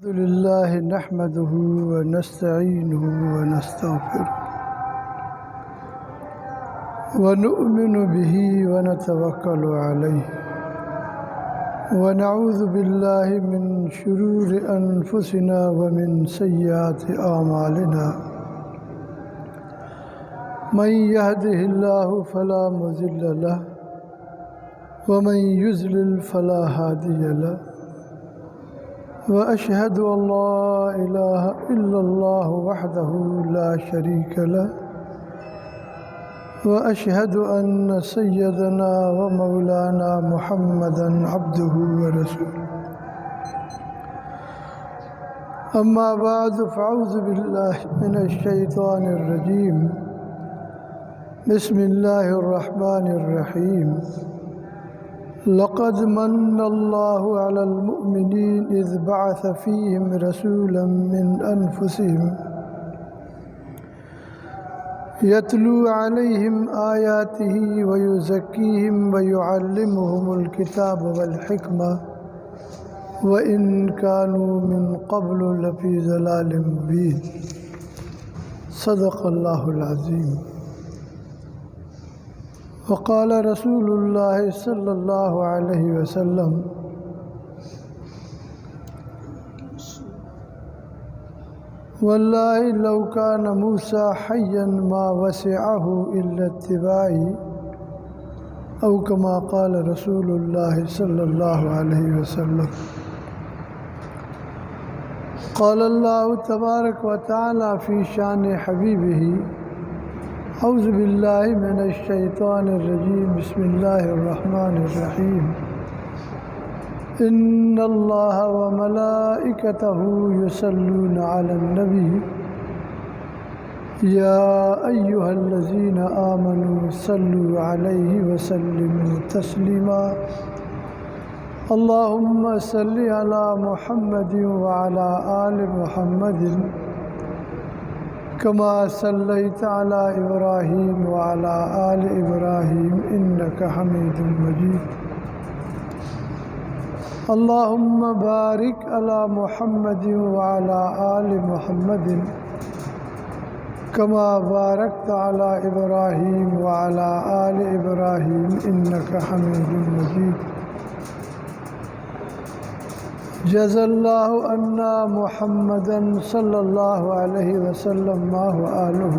الحمد لله نحمده ونستعينه ونستغفره ونؤمن به ونتوكل عليه ونعوذ بالله من شرور أنفسنا ومن سيئات أعمالنا من يهده الله فلا مضل له ومن يضلل فلا هادي له وأشهد أن لا إله إلا الله وحده لا شريك له وأشهد أن سيدنا ومولانا محمدًا عبده ورسوله أما بعد فأعوذ بالله من الشيطان الرجيم بسم الله الرحمن الرحيم لقد من الله على المؤمنين إذ بعث فيهم رسولا من أنفسهم يتلو عليهم آياته ويزكيهم ويعلمهم الكتاب والحكمة وإن كانوا من قبل لفي ضلال مبين صدق الله العظيم وقال رسول الله صلى الله عليه وسلم والله لو كان موسى حيا ما وسعه إلا اتباعي أو كما قال رسول الله صلى الله عليه وسلم قال الله تبارك وتعالى في شان حبيبه أعوذ بالله من الشيطان الرجيم بسم الله الرحمن الرحيم إن الله وملائكته يصلون على النبي يا أيها الذين آمنوا صلوا عليه وسلموا تسليما اللهم صل على محمد وعلى آل محمد كما صليت على إبراهيم وعلى آل إبراهيم إنك حميد مجيد اللهم بارك على محمد وعلى آل محمد كما باركت على إبراهيم وعلى آل إبراهيم إنك حميد مجيد جزا الله أن محمدًا صلى الله عليه وسلم وآله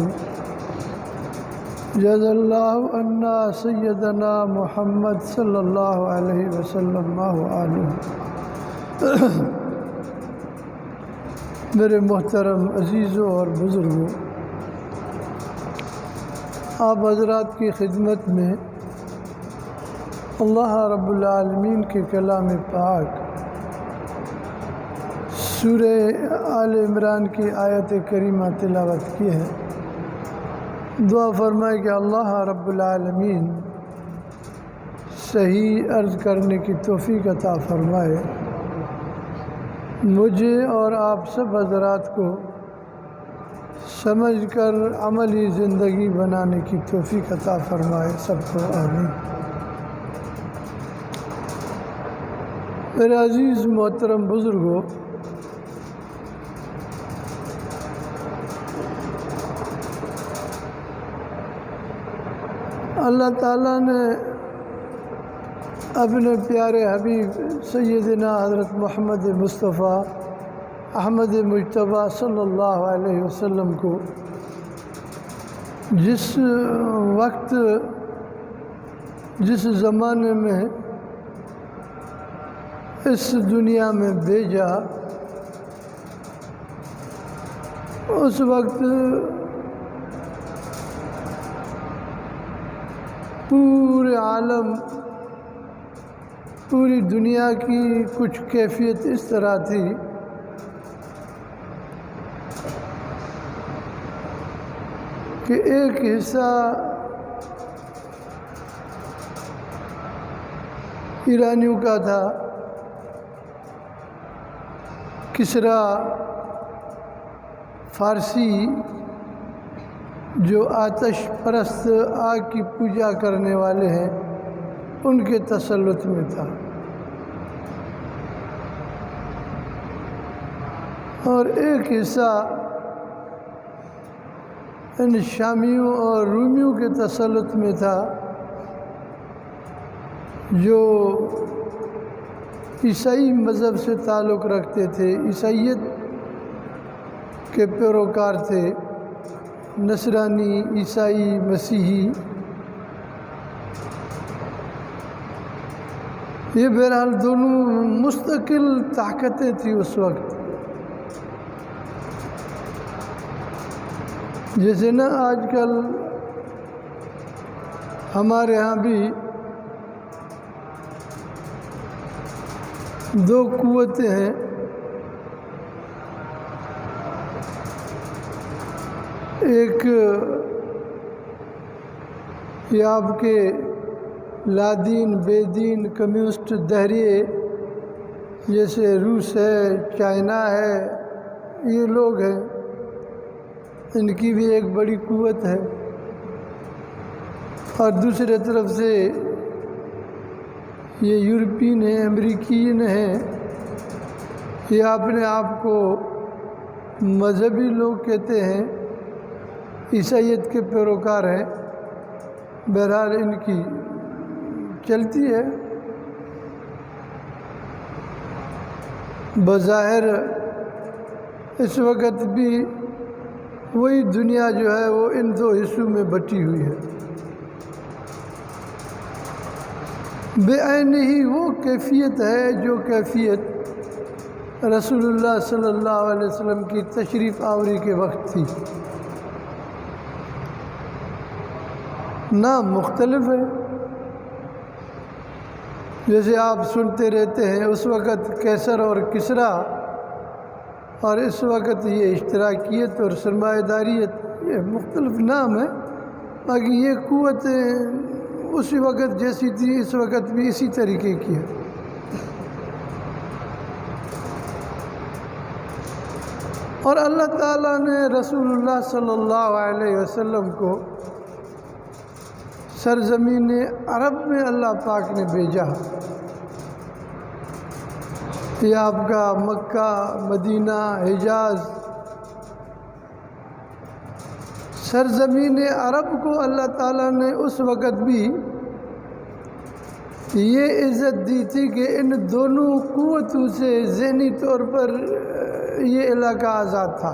جزا الله أن سيدنا محمد صلى الله عليه وسلم وآله میرے محترم عزیزوں اور بزرگوں، آپ حضرات کی خدمت میں اللہ رب العالمین کے کلام پاک سورہ آل عمران کی آیت کریمہ تلاوت کی ہے۔ دعا فرمائے کہ اللہ رب العالمین صحیح عرض کرنے کی توفیق عطا فرمائے، مجھے اور آپ سب حضرات کو سمجھ کر عملی زندگی بنانے کی توفیق عطا فرمائے، سب کو آمین۔ میرے عزیز محترم بزرگوں، اللہ تعالیٰ نے اپنے پیارے حبیب سیدنا حضرت محمد مصطفیٰ احمد مجتبیٰ صلی اللہ علیہ وسلم کو جس وقت جس زمانے میں اس دنیا میں بھیجا، اس وقت پورے عالم، پوری دنیا کی کچھ کیفیت اس طرح تھی کہ ایک حصہ ایرانیوں کا تھا، کسریٰ فارسی جو آتش پرست آگ کی پوجا کرنے والے ہیں ان کے تسلط میں تھا۔ اور ایک حصہ ان شامیوں اور رومیوں کے تسلط میں تھا جو عیسائی مذہب سے تعلق رکھتے تھے، عیسائیت کے پیروکار تھے، نصرانی، عیسائی، مسیحی۔ یہ بہرحال دونوں مستقل طاقتیں تھیں اس وقت۔ جیسے نا آج کل ہمارے ہاں بھی دو قوتیں ہیں، ایک یہ آپ کے لادین، بے دین، کمیونسٹ دہریے جیسے روس ہے، چائنا ہے، یہ لوگ ہیں، ان کی بھی ایک بڑی قوت ہے۔ اور دوسرے طرف سے یہ یورپین ہیں، امریکین ہیں، یہ اپنے آپ کو مذہبی لوگ کہتے ہیں، عیسائیت کے پیروکار ہیں۔ بہرحال ان کی چلتی ہے۔ بظاہر اس وقت بھی وہی دنیا جو ہے وہ ان دو حصوں میں بٹی ہوئی ہے۔ بے عین ہی وہ کیفیت ہے جو کیفیت رسول اللہ صلی اللہ علیہ وسلم کی تشریف آوری کے وقت تھی۔ نام مختلف ہے، جیسے آپ سنتے رہتے ہیں اس وقت قیصر اور کسریٰ، اور اس وقت یہ اشتراکیت اور سرمایہ داریت، یہ مختلف نام ہے، باقی یہ قوتیں اسی وقت جیسی تھی اس وقت بھی اسی طریقے کی ہے۔ اور اللہ تعالیٰ نے رسول اللہ صلی اللہ علیہ وسلم کو سرزمین عرب میں اللہ پاک نے بھیجا۔ یہ آپ کا مکہ، مدینہ، حجاز، سرزمین عرب کو اللہ تعالیٰ نے اس وقت بھی یہ عزت دی تھی کہ ان دونوں قوتوں سے ذہنی طور پر یہ علاقہ آزاد تھا۔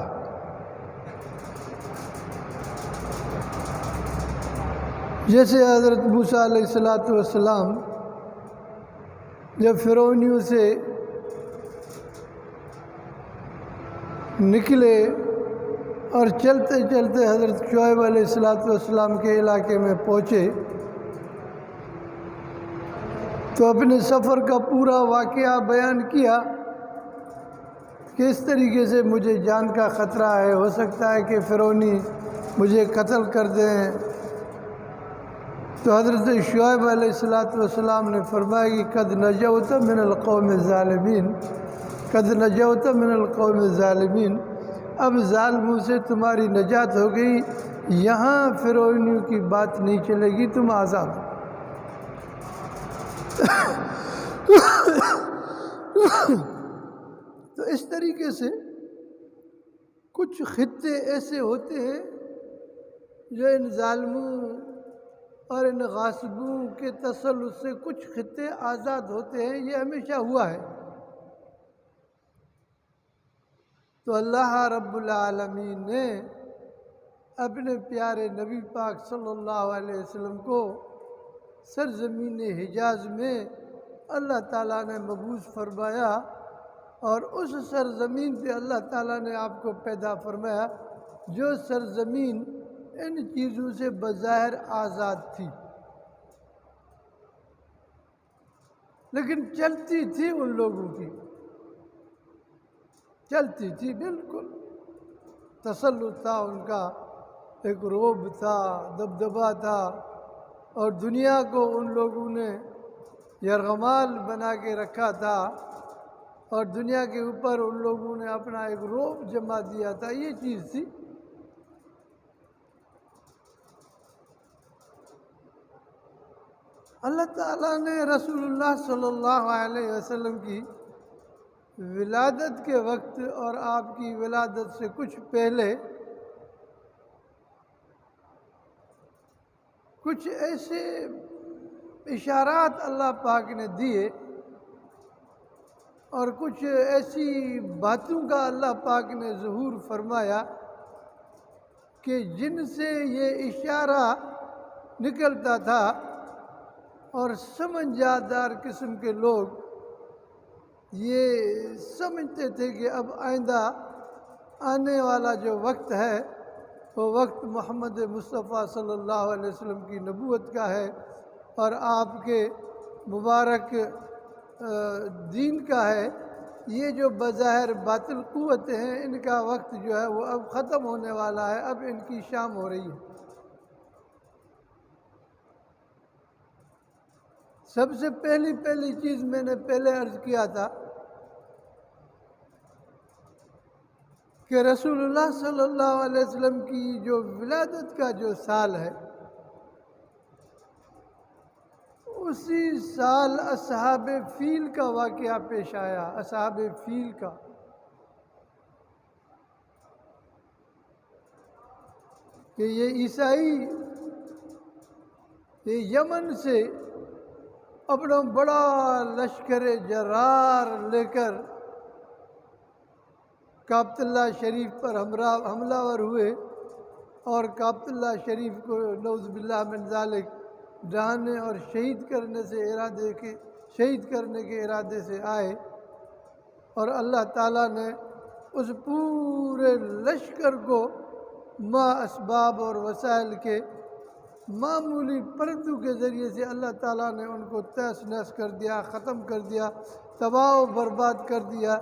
جیسے حضرت موسیٰ علیہ السلام جب فرعونیوں سے نکلے اور چلتے چلتے حضرت شعیب علیہ السلام کے علاقے میں پہنچے تو اپنے سفر کا پورا واقعہ بیان کیا کہ اس طریقے سے مجھے جان کا خطرہ ہے، ہو سکتا ہے کہ فرعونی مجھے قتل کر دیں۔ تو حضرت شعیب علیہ السلام نے فرمایا کہ قد نجوت من القوم الظالمین، قد نجوت من القوم الظالمین، اب ظالموں سے تمہاری نجات ہو گئی، یہاں فرعونیوں کی بات نہیں چلے گی، تم آزاد ہو۔ تو اس طریقے سے کچھ خطے ایسے ہوتے ہیں جو ان ظالموں اور ان غاصبوں کے تسلط سے کچھ خطے آزاد ہوتے ہیں، یہ ہمیشہ ہوا ہے۔ تو اللہ رب العالمین نے اپنے پیارے نبی پاک صلی اللہ علیہ وسلم کو سرزمین حجاز میں اللہ تعالیٰ نے مبعوث فرمایا، اور اس سرزمین پہ اللہ تعالیٰ نے آپ کو پیدا فرمایا جو سرزمین ان چیزوں سے بظاہر آزاد تھی، لیکن چلتی تھی ان لوگوں کی، چلتی تھی، بالکل تسلط تھا ان کا، ایک رعب تھا، دبدبا تھا، اور دنیا کو ان لوگوں نے یرغمال بنا کے رکھا تھا، اور دنیا کے اوپر ان لوگوں نے اپنا ایک رعب جما دیا تھا، یہ چیز تھی۔ اللہ تعالیٰ نے رسول اللہ صلی اللہ علیہ وسلم کی ولادت کے وقت اور آپ کی ولادت سے کچھ پہلے کچھ ایسے اشارات اللہ پاک نے دیے اور کچھ ایسی باتوں کا اللہ پاک نے ظہور فرمایا کہ جن سے یہ اشارہ نکلتا تھا اور سمجھدار قسم کے لوگ یہ سمجھتے تھے کہ اب آئندہ آنے والا جو وقت ہے وہ وقت محمد مصطفیٰ صلی اللہ علیہ وسلم کی نبوت کا ہے اور آپ کے مبارک دین کا ہے۔ یہ جو بظاہر باطل قوتیں ہیں ان کا وقت جو ہے وہ اب ختم ہونے والا ہے، اب ان کی شام ہو رہی ہے۔ سب سے پہلی چیز میں نے پہلے عرض کیا تھا کہ رسول اللہ صلی اللہ علیہ وسلم کی جو ولادت کا جو سال ہے اسی سال اصحاب فیل کا واقعہ پیش آیا، اصحاب فیل کا۔ کہ یہ عیسائی یہ یمن سے اپنا بڑا لشکر جرار لے کر کعبۃ اللہ شریف پر حملہ ور ہوئے اور کعبۃ اللہ شریف کو نعوذ باللہ من ذالک ڈھانے اور شہید کرنے کے ارادے سے آئے، اور اللہ تعالیٰ نے اس پورے لشکر کو ما اسباب اور وسائل کے معمولی پرندوں کے ذریعے سے اللہ تعالیٰ نے ان کو تہس نہس کر دیا، ختم کر دیا، تباہ و برباد کر دیا۔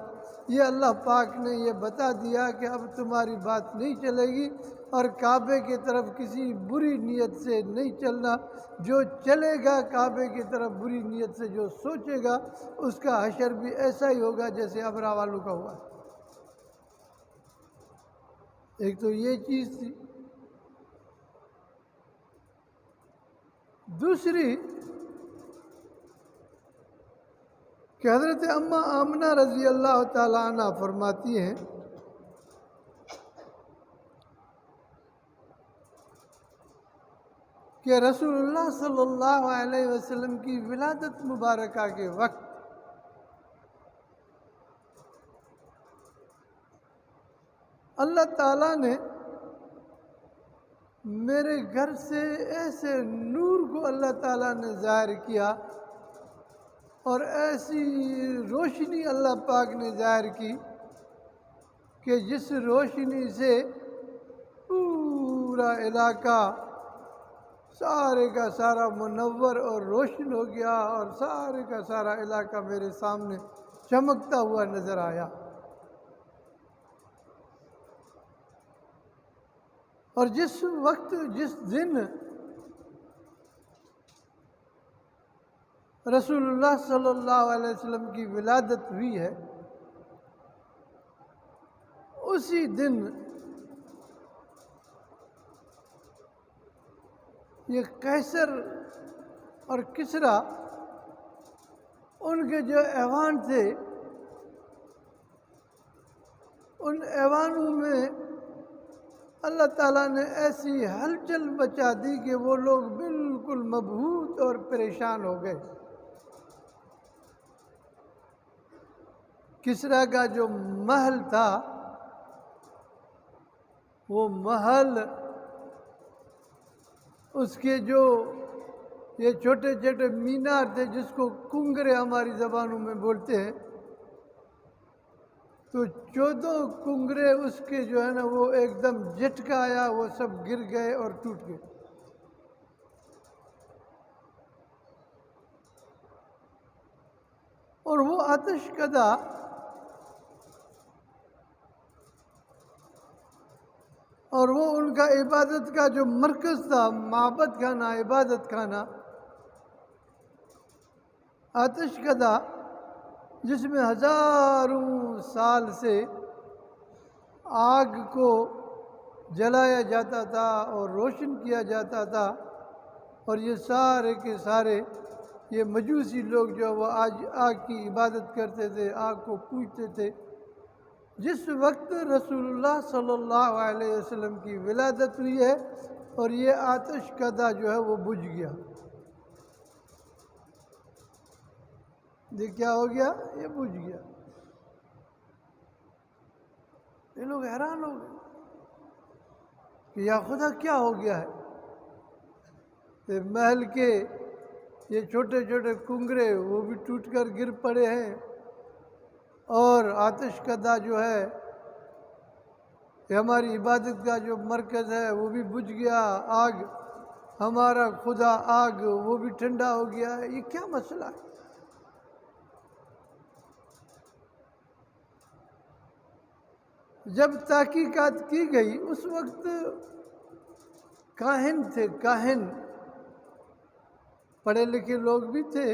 یہ اللہ پاک نے یہ بتا دیا کہ اب تمہاری بات نہیں چلے گی اور کعبے کی طرف کسی بری نیت سے نہیں چلنا، جو چلے گا کعبے کی طرف بری نیت سے جو سوچے گا اس کا حشر بھی ایسا ہی ہوگا جیسے ابرا والوں کا ہوا۔ ایک تو یہ چیز تھی۔ دوسری کہ حضرت اماں آمنہ رضی اللہ تعالیٰ عنہ فرماتی ہیں کہ رسول اللہ صلی اللہ علیہ وسلم کی ولادت مبارکہ کے وقت اللہ تعالیٰ نے میرے گھر سے ایسے نور کو اللہ تعالیٰ نے ظاہر کیا اور ایسی روشنی اللہ پاک نے ظاہر کی کہ جس روشنی سے پورا علاقہ سارے کا سارا منور اور روشن ہو گیا اور سارے کا سارا علاقہ میرے سامنے چمکتا ہوا نظر آیا۔ اور جس وقت جس دن رسول اللہ صلی اللہ علیہ وسلم کی ولادت ہوئی ہے اسی دن یہ قیصر اور کسریٰ ان کے جو ایوان تھے ان ایوانوں میں اللہ تعالیٰ نے ایسی ہلچل مچا دی کہ وہ لوگ بالکل مبہوت اور پریشان ہو گئے۔ کسریٰ کا جو محل تھا وہ محل اس کے جو یہ چھوٹے چھوٹے مینار تھے جس کو کنگرے ہماری زبانوں میں بولتے ہیں، تو 14 کنگرے اس کے جو ہے نا وہ ایک دم جھٹکا آیا، وہ سب گر گئے اور ٹوٹ گئے۔ اور وہ آتش کدہ اور وہ ان کا عبادت کا جو مرکز تھا، معبد خانہ، عبادت خانہ، آتش کدہ جس میں ہزاروں سال سے آگ کو جلایا جاتا تھا اور روشن کیا جاتا تھا، اور یہ سارے کے سارے یہ مجوسی لوگ جو وہ آج آگ کی عبادت کرتے تھے، آگ کو پوجتے تھے، جس وقت رسول اللہ صلی اللہ علیہ وسلم کی ولادت ہوئی ہے اور یہ آتش کدہ جو ہے وہ بجھ گیا. یہ کیا ہو گیا؟ یہ بجھ گیا. یہ لوگ حیران ہو گئے کہ یا خدا کیا ہو گیا ہے. محل کے یہ چھوٹے چھوٹے کنگرے وہ بھی ٹوٹ کر گر پڑے ہیں، اور آتش کدہ جو ہے یہ ہماری عبادت کا جو مرکز ہے وہ بھی بجھ گیا. آگ ہمارا خدا آگ وہ بھی ٹھنڈا ہو گیا ہے. یہ کیا مسئلہ ہے؟ جب تحقیقات کی گئی اس وقت کاہن تھے، کاہن پڑھے لکھے لوگ بھی تھے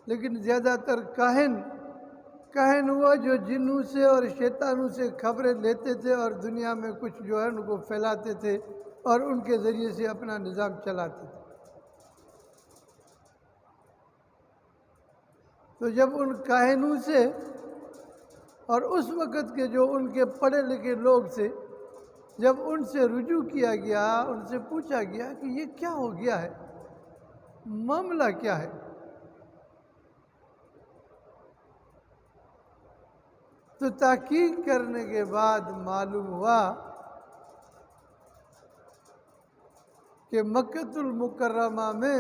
لیکن زیادہ تر کاہن ہوا جو جنوں سے اور شیطانوں سے خبریں لیتے تھے اور دنیا میں کچھ جو ہے ان کو پھیلاتے تھے اور ان کے ذریعے سے اپنا نظام چلاتے تھے. تو جب ان کاہنوں سے اور اس وقت کے جو ان کے پڑھے لکھے لوگ تھے، جب ان سے رجوع کیا گیا، ان سے پوچھا گیا کہ یہ کیا ہو گیا ہے، معاملہ کیا ہے، تو تحقیق کرنے کے بعد معلوم ہوا کہ مکۃ المکرمہ میں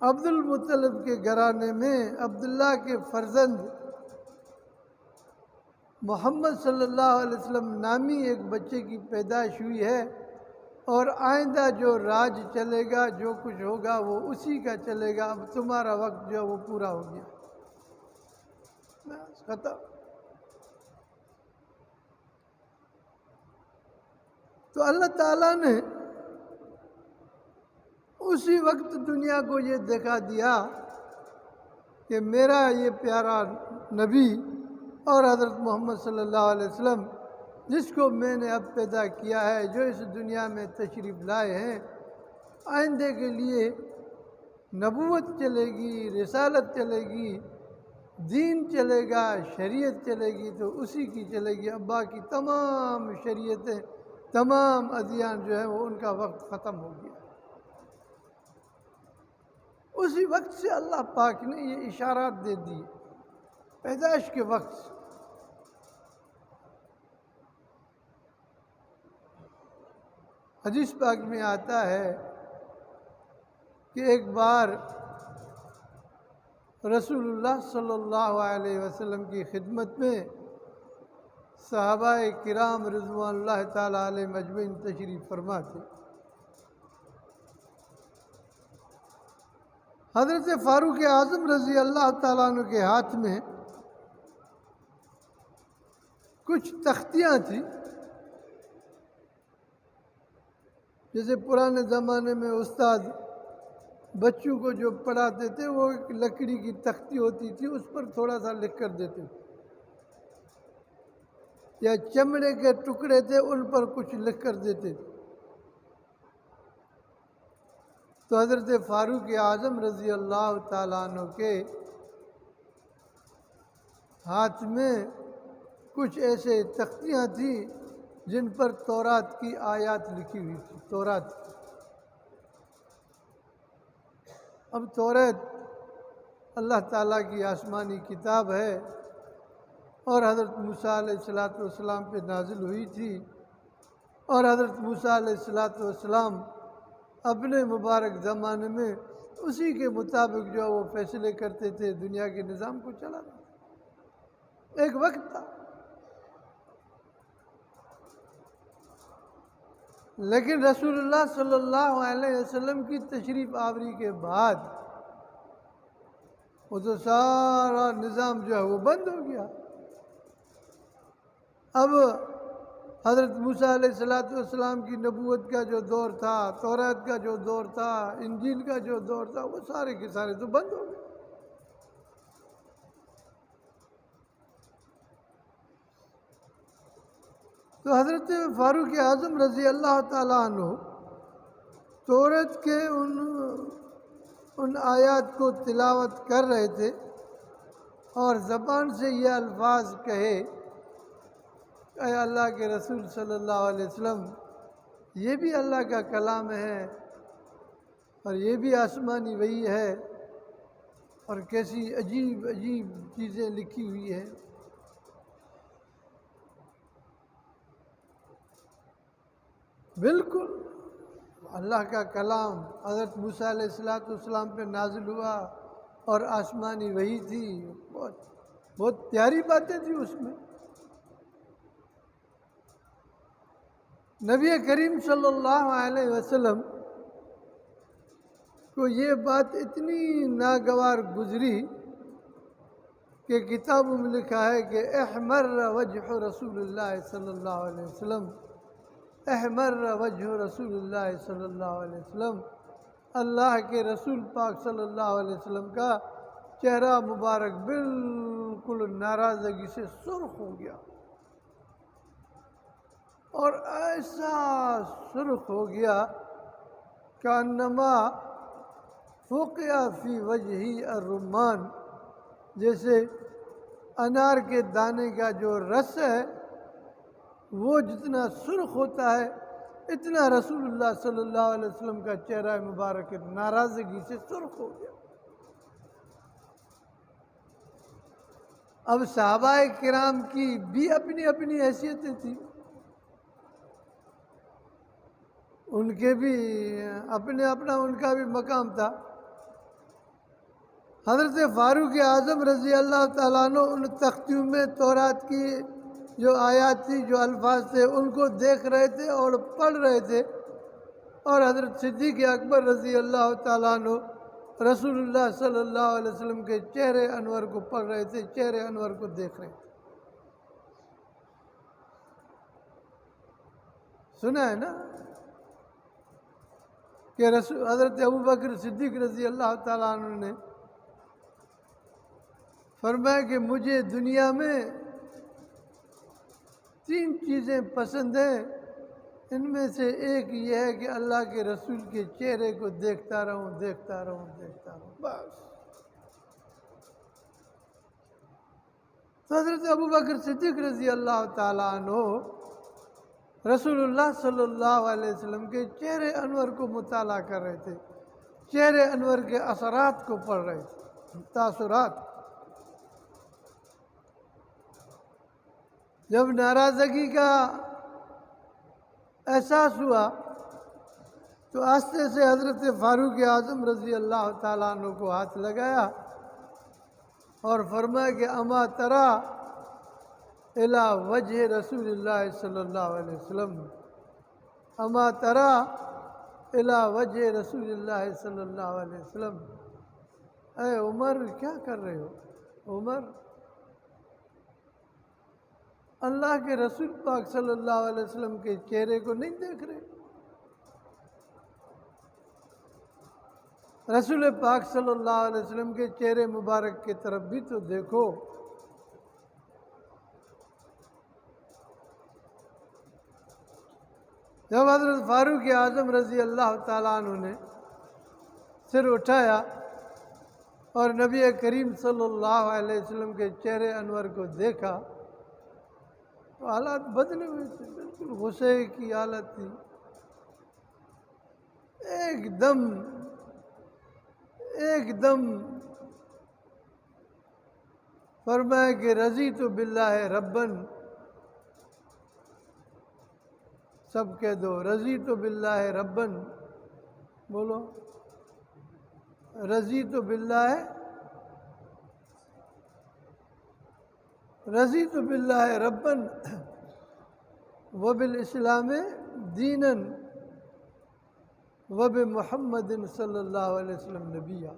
عبد المطلب کے گھرانے میں عبداللہ کے فرزند محمد صلی اللہ علیہ وسلم نامی ایک بچے کی پیدائش ہوئی ہے، اور آئندہ جو راج چلے گا، جو کچھ ہوگا وہ اسی کا چلے گا. اب تمہارا وقت جو وہ پورا ہو گیا. بس ختم. تو اللہ تعالیٰ نے اسی وقت دنیا کو یہ دکھا دیا کہ میرا یہ پیارا نبی اور حضرت محمد صلی اللہ علیہ وسلم جس کو میں نے اب پیدا کیا ہے، جو اس دنیا میں تشریف لائے ہیں، آئندے کے لیے نبوت چلے گی، رسالت چلے گی، دین چلے گا، شریعت چلے گی، تو اسی کی چلے گی. اب باقی تمام شریعتیں، تمام ادیان جو ہیں وہ ان کا وقت ختم ہو گیا. اسی وقت سے اللہ پاک نے یہ اشارات دے دی پیدائش کے وقت. حدیث پاک میں آتا ہے کہ ایک بار رسول اللہ صلی اللہ علیہ وسلم کی خدمت میں صحابہ کرام رضوان اللہ تعالیٰ علیہ مجمعین تشریف فرما تھے. حضرت فاروق اعظم رضی اللہ تعالیٰ عنہ کے ہاتھ میں کچھ تختیاں تھیں. جیسے پرانے زمانے میں استاد بچوں کو جو پڑھاتے تھے وہ ایک لکڑی کی تختی ہوتی تھی، اس پر تھوڑا سا لکھ کر دیتے تھے، یا چمڑے کے ٹکڑے تھے ان پر کچھ لکھ کر دیتے تھے. تو حضرت فاروق اعظم رضی اللہ تعالیٰ عنہ کے ہاتھ میں کچھ ایسے تختیاں تھیں جن پر تورات کی آیات لکھی ہوئی تھی. تورات، اب تورات اللہ تعالیٰ کی آسمانی کتاب ہے اور حضرت موسیٰ علیہ السلام پہ نازل ہوئی تھی، اور حضرت موسیٰ علیہ السلام اپنے مبارک زمانے میں اسی کے مطابق جو وہ فیصلے کرتے تھے، دنیا کے نظام کو چلاتے تھے. ایک وقت تھا، لیکن رسول اللہ صلی اللہ علیہ وسلم کی تشریف آوری کے بعد وہ تو سارا نظام جو ہے وہ بند ہو گیا. اب حضرت موسیٰ علیہ السلام کی نبوت کا جو دور تھا، تورات کا جو دور تھا، انجیل کا جو دور تھا، وہ سارے کے سارے تو بند ہو گئے. تو حضرت فاروق اعظم رضی اللہ تعالیٰ عنہ تورات کے ان ان آیات کو تلاوت کر رہے تھے اور زبان سے یہ الفاظ کہے، اے اللہ کے رسول صلی اللہ علیہ وسلم، یہ بھی اللہ کا کلام ہے اور یہ بھی آسمانی وحی ہے، اور کیسی عجیب عجیب چیزیں لکھی ہوئی ہیں۔ بالکل اللہ کا کلام حضرت موسیٰ علیہ السلام پہ نازل ہوا اور آسمانی وحی تھی، بہت پیاری باتیں تھیں اس میں۔ نبی کریم صلی اللہ علیہ وسلم کو یہ بات اتنی ناگوار گزری کہ کتابوں میں لکھا ہے کہ احمر وجہ رسول اللہ صلی اللہ علیہ وسلم، احمر وجہ رسول اللہ صلی اللہ علیہ وسلم، اللہ کے رسول پاک صلی اللہ علیہ وسلم کا چہرہ مبارک بالکل ناراضگی سے سرخ ہو گیا، اور ایسا سرخ ہو گیا کانما فوقیا فی وجہی الرمان، جیسے انار کے دانے کا جو رس ہے وہ جتنا سرخ ہوتا ہے، اتنا رسول اللہ صلی اللہ علیہ وسلم کا چہرہ مبارک ناراضگی سے سرخ ہو گیا۔ اب صحابہ کرام کی بھی اپنی اپنی حیثیتیں تھیں، ان کے بھی اپنا ان کا بھی مقام تھا۔ حضرت فاروق اعظم رضی اللہ تعالیٰ عنہ ان تختیوں میں تورات کی جو آیات تھی، جو الفاظ تھے، ان کو دیکھ رہے تھے اور پڑھ رہے تھے، اور حضرت صدیق اکبر رضی اللہ تعالیٰ عنہ رسول اللہ صلی اللہ علیہ وسلم کے چہرے انور کو پڑھ رہے تھے، چہرے انور کو دیکھ رہے تھے۔ سنا ہے نا کہ حضرت ابوبکر صدیق رضی اللہ تعالیٰ عنہ نے فرمایا کہ مجھے دنیا میں 3 چیزیں پسند ہیں، ان میں سے ایک یہ ہے کہ اللہ کے رسول کے چہرے کو دیکھتا رہوں، دیکھتا رہوں، دیکھتا رہوں، بس۔ تو حضرت ابوبکر صدیق رضی اللہ تعالیٰ عنہ رسول اللہ صلی اللہ علیہ وسلم کے چہرے انور کو مطالعہ کر رہے تھے، چہرے انور کے اثرات کو پڑھ رہے تھے، تاثرات۔ جب ناراضگی کا احساس ہوا تو آہستہ سے حضرت فاروق اعظم رضی اللہ تعالیٰ عنہ کو ہاتھ لگایا اور فرمایا کہ اما ترى الی وجہ رسول اللہ صلی اللہ علیہ وسلم، اما ترى الی وجہ رسول اللہ صلی اللہ علیہ وسلم، اے عمر کیا کر رہے ہو؟ عمر، اللہ کے رسول پاک صلی اللہ علیہ وسلم کے چہرے کو نہیں دیکھ رہے؟ رسول پاک صلی اللہ علیہ وسلم کے چہرے مبارک کی طرف بھی تو دیکھو۔ جب حضرت فاروق اعظم رضی اللہ تعالیٰ عنہ نے سر اٹھایا اور نبی کریم صلی اللہ علیہ وسلم کے چہرے انور کو دیکھا تو حالات بدلے ہوئے تھے، بالکل غصے کی حالت تھی۔ ایک دم فرمایا کہ رضیت باللہ ربن، سب کہہ دو رضیت باللہ ربن، بولو رضیت باللہ، رضیت باللہ ربن وبالاسلام دینا وبمحمد صلی اللہ علیہ وسلم نبیہ۔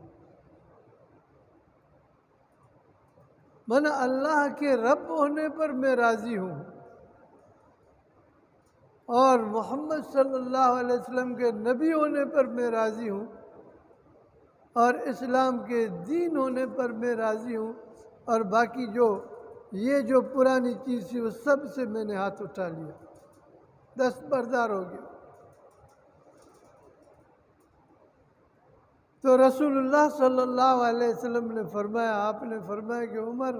من اللہ کے رب ہونے پر میں راضی ہوں اور محمد صلی اللہ علیہ وسلم کے نبی ہونے پر میں راضی ہوں اور اسلام کے دین ہونے پر میں راضی ہوں، اور باقی جو پرانی چیز تھی وہ سب سے میں نے ہاتھ اٹھا لیا، دستبردار ہو گیا۔ تو رسول اللہ صلی اللہ علیہ وسلم نے فرمایا، آپ نے فرمایا کہ عمر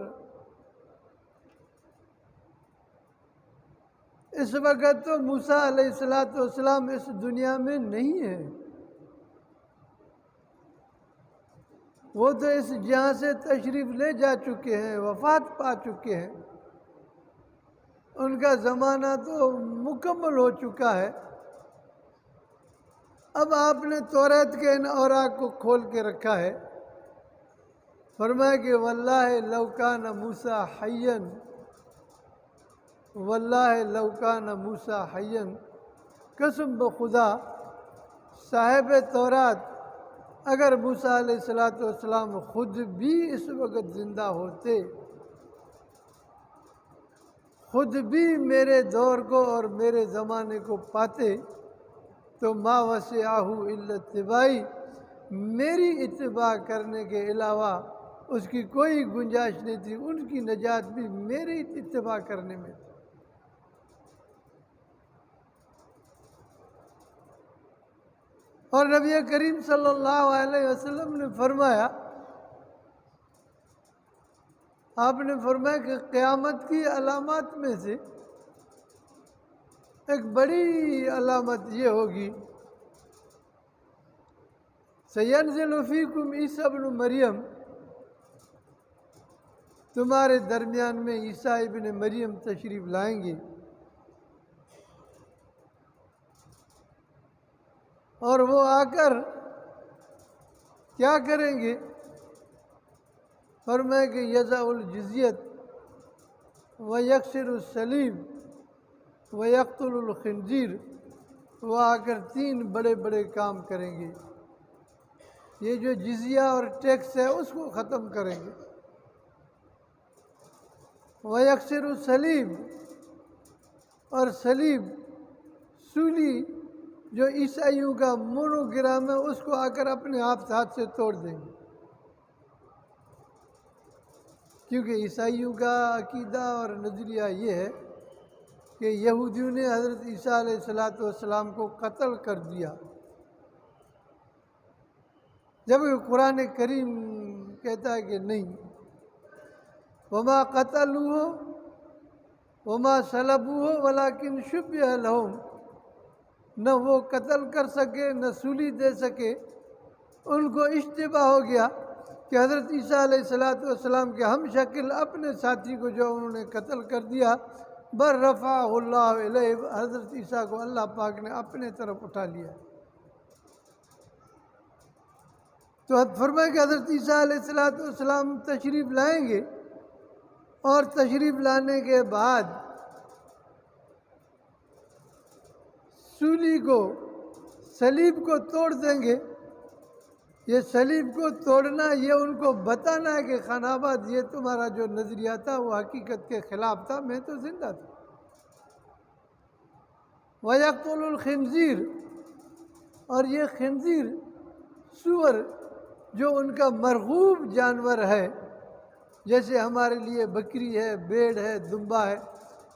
اس وقت تو موسیٰ علیہ السلام اس دنیا میں نہیں ہے، وہ تو اس جہاں سے تشریف لے جا چکے ہیں، وفات پا چکے ہیں، ان کا زمانہ تو مکمل ہو چکا ہے۔ اب آپ نے توریت کے ان اوراق کو کھول کے رکھا ہے، فرمایا کہ واللہ لو کان موسیٰ حیا، واللہ لو کان موسیٰ حیا، قسم بخدا صاحب تورات اگر موسیٰ علیہ السلام خود بھی اس وقت زندہ ہوتے، خود بھی میرے دور کو اور میرے زمانے کو پاتے، تو ما وسعہ الا اتباعی، میری اتباع کرنے کے علاوہ اس کی کوئی گنجائش نہیں تھی، ان کی نجات بھی میری اتباع کرنے میں تھی۔ اور نبی کریم صلی اللہ علیہ وسلم نے فرمایا، آپ نے فرمایا کہ قیامت کی علامات میں سے ایک بڑی علامت یہ ہوگی، سینزل فیکم عیسیٰ ابن مریم، تمہارے درمیان میں عیسیٰ ابن مریم تشریف لائیں گے، اور وہ آ کر کیا کریں گے؟ فرمایا کہ یضع الجزیت ویکسر الصلیب ویقتل الخنزیر، وہ آ کر 3 بڑے بڑے کام کریں گے۔ یہ جو جزیہ اور ٹیکس ہے اس کو ختم کریں گے، ویکسر الصلیب، اور صلیب سولی جو عیسائیوں کا مونوگرام ہے اس کو آ کر اپنے ہاتھ سے توڑ دیں گے، کیونکہ عیسائیوں کا عقیدہ اور نظریہ یہ ہے کہ یہودیوں نے حضرت عیسیٰ علیہ السلام کو قتل کر دیا، جبکہ قرآن کریم کہتا ہے کہ نہیں، وما قتلوہ وما صلبوہ ولکن شبہ لہم، نہ وہ قتل کر سکے نہ سولی دے سکے، ان کو اشتباہ ہو گیا کہ حضرت عیسیٰ علیہ السلام کے ہم شکل اپنے ساتھی کو جو انہوں نے قتل کر دیا، بر رفعہ اللہ علیہ، حضرت عیسیٰ کو اللہ پاک نے اپنے طرف اٹھا لیا۔ تو فرمایا کہ حضرت عیسیٰ علیہ السلام تشریف لائیں گے، اور تشریف لانے کے بعد سولی کو، صلیب کو توڑ دیں گے۔ یہ صلیب کو توڑنا، یہ ان کو بتانا ہے کہ خان آباد یہ تمہارا جو نظریہ تھا وہ حقیقت کے خلاف تھا، میں تو زندہ تھا۔ وَيَقْتُلُ الْخِنْزِيرَ، اور یہ خنزیر، سور، جو ان کا مرغوب جانور ہے، جیسے ہمارے لیے بکری ہے، بھیڑ ہے، دمبا ہے،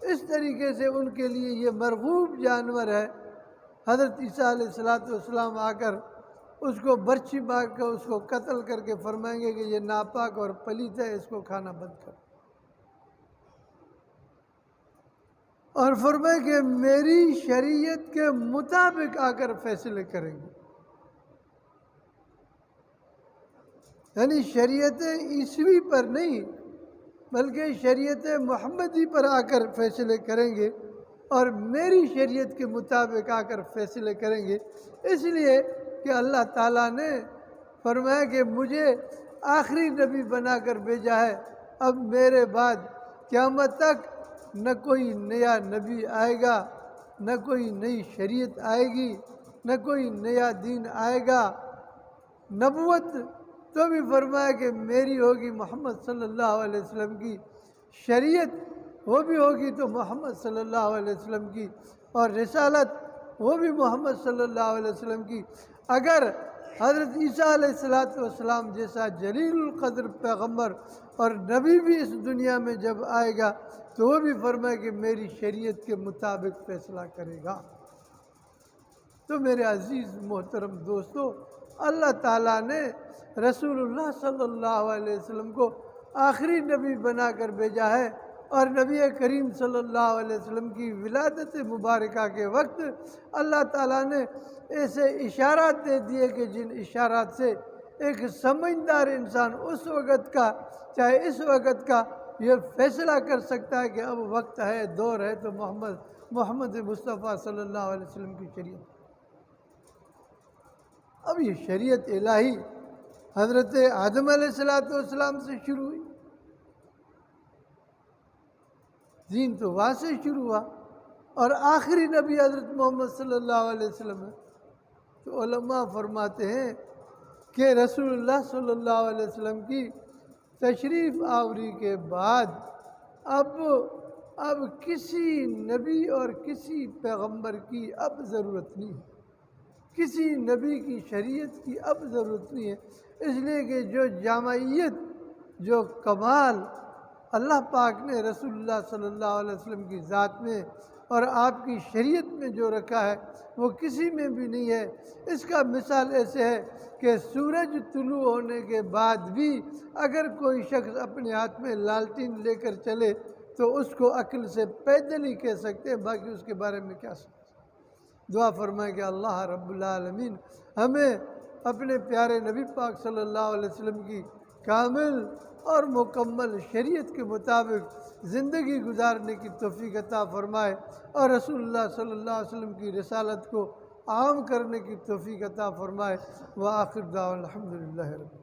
اس طریقے سے ان کے لیے یہ مرغوب جانور ہے۔ حضرت عیسیٰ علیہ السلام آ کر اس کو برچھی مار کر اس کو قتل کر کے فرمائیں گے کہ یہ ناپاک اور پلیت ہے، اس کو کھانا بند کر، اور فرمائے کہ میری شریعت کے مطابق آ کر فیصلے کریں گے، یعنی شریعت عیسوی پر نہیں بلکہ شریعت محمدی پر آ کر فیصلے کریں گے، اور میری شریعت کے مطابق آ کر فیصلے کریں گے، اس لیے کہ اللہ تعالیٰ نے فرمایا کہ مجھے آخری نبی بنا کر بھیجا ہے، اب میرے بعد قیامت تک نہ کوئی نیا نبی آئے گا، نہ کوئی نئی شریعت آئے گی، نہ کوئی نیا دین آئے گا۔ نبوت تو بھی فرمایا کہ میری ہوگی، محمد صلی اللہ علیہ وسلم کی شریعت وہ بھی ہوگی تو محمد صلی اللہ علیہ وسلم کی، اور رسالت وہ بھی محمد صلی اللہ علیہ وسلم کی۔ اگر حضرت عیسیٰ علیہ السلام جیسا جلیل القدر پیغمبر اور نبی بھی اس دنیا میں جب آئے گا تو وہ بھی فرمائے کہ میری شریعت کے مطابق فیصلہ کرے گا۔ تو میرے عزیز محترم دوستو، اللہ تعالیٰ نے رسول اللہ صلی اللہ علیہ وسلم کو آخری نبی بنا کر بھیجا ہے، اور نبی کریم صلی اللہ علیہ وسلم کی ولادت مبارکہ کے وقت اللہ تعالیٰ نے ایسے اشارات دے دیے کہ جن اشارات سے ایک سمجھدار انسان اس وقت کا چاہے اس وقت کا یہ فیصلہ کر سکتا ہے کہ اب وقت ہے، دور ہے تو محمد مصطفیٰ صلی اللہ علیہ وسلم کی شریعت۔ اب یہ شریعت الہی حضرت آدم علیہ السلام سے شروع ہوئی، دین تو وہاں سے شروع ہوا، اور آخری نبی حضرت محمد صلی اللہ علیہ وسلم ہے۔ تو علماء فرماتے ہیں کہ رسول اللہ صلی اللہ علیہ وسلم کی تشریف آوری کے بعد اب کسی نبی اور کسی پیغمبر کی اب ضرورت نہیں ہے، کسی نبی کی شریعت کی اب ضرورت نہیں ہے، اس لیے کہ جو جامعیت، جو کمال اللہ پاک نے رسول اللہ صلی اللہ علیہ وسلم کی ذات میں اور آپ کی شریعت میں جو رکھا ہے وہ کسی میں بھی نہیں ہے۔ اس کا مثال ایسے ہے کہ سورج طلوع ہونے کے بعد بھی اگر کوئی شخص اپنے ہاتھ میں لالٹین لے کر چلے تو اس کو عقل سے پیدل ہی کہہ سکتے ہیں، باقی اس کے بارے میں کیا سکتے ہیں۔ دعا فرمائیں کہ اللہ رب العالمین ہمیں اپنے پیارے نبی پاک صلی اللہ علیہ وسلم کی کامل اور مکمل شریعت کے مطابق زندگی گزارنے کی توفیق عطا فرمائے، اور رسول اللہ صلی اللہ علیہ وسلم کی رسالت کو عام کرنے کی توفیق عطا فرمائے۔ وآخر دعوانا الحمدللہ رب